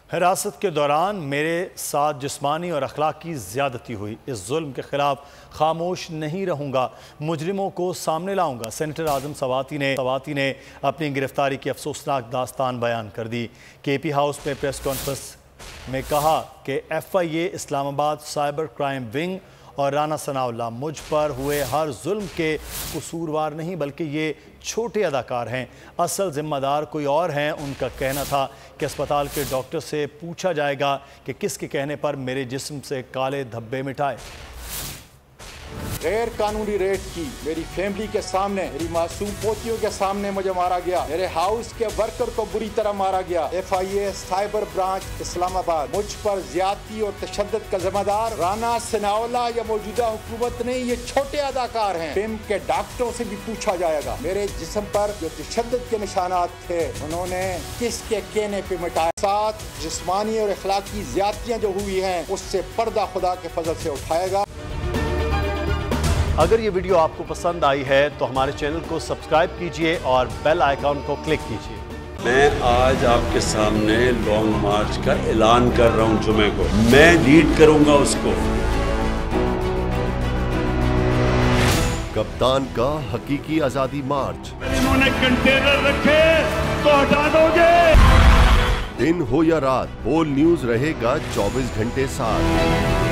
हिरासत के दौरान मेरे साथ जिस्मानी और अखलाकी ज़्यादती हुई। इस जुल्म के खिलाफ खामोश नहीं रहूँगा, मुजरिमों को सामने लाऊंगा। सेनेटर आजम सवाती ने अपनी गिरफ्तारी की अफसोसनाक दास्तान बयान कर दी। केपी हाउस में प्रेस कॉन्फ्रेंस में कहा कि FIA Islamabad cyber crime wing और राना सनाउल्लाह मुझ पर हुए हर जुल्म के कसूरवार नहीं, बल्कि ये छोटे अदाकार हैं। असल जिम्मेदार कोई और हैं। उनका कहना था कि अस्पताल के डॉक्टर से पूछा जाएगा कि किसके कहने पर मेरे जिस्म से काले धब्बे मिटाए। गैर कानूनी रेड की मेरी फैमिली के सामने, मेरी मासूम पोतियों के सामने मुझे मारा गया। मेरे हाउस के वर्कर को बुरी तरह मारा गया। FIA साइबर ब्रांच इस्लामाबाद मुझ पर ज्यादती और तशद्दुद का जिम्मेदार राना सनाउल्लाह या मौजूदा हुकूमत नहीं, ये छोटे अदाकार हैं। फिल्म के डॉक्टरों से भी पूछा जाएगा मेरे जिस्म पर जो तशद्दुद के निशानात थे उन्होंने किसके कहने पे मिटाया। साथ जिस्मानी और अखलाकी ज्यादतियां जो हुई हैं उससे पर्दा खुदा के फजल से उठाएगा। अगर ये वीडियो आपको पसंद आई है तो हमारे चैनल को सब्सक्राइब कीजिए और बेल आइकॉन को क्लिक कीजिए। मैं आज आपके सामने लॉन्ग मार्च का ऐलान कर रहा हूं। जुमे को मैं लीड करूंगा उसको। कप्तान का हकीकी आजादी मार्च। इन्होंने कंटेनर रखे तो हटा दोगे। दिन हो या रात, बोल न्यूज रहेगा 24 घंटे साथ।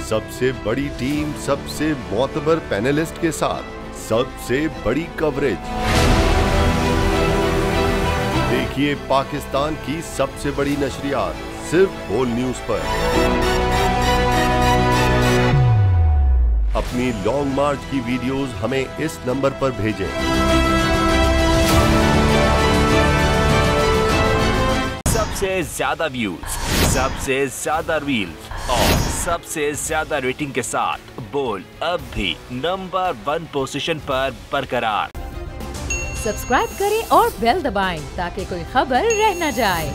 सबसे बड़ी टीम, सबसे मोतबर पैनलिस्ट के साथ, सबसे बड़ी कवरेज। देखिए पाकिस्तान की सबसे बड़ी नशरियात सिर्फ बोल न्यूज पर। अपनी लॉन्ग मार्च की वीडियोस हमें इस नंबर पर भेजें। सबसे ज्यादा व्यूज, सबसे ज्यादा रील्स और सबसे ज्यादा रेटिंग के साथ बोल अब भी नंबर 1 पोजीशन पर बरकरार। सब्सक्राइब करें और बेल दबाएं ताकि कोई खबर रह न जाए।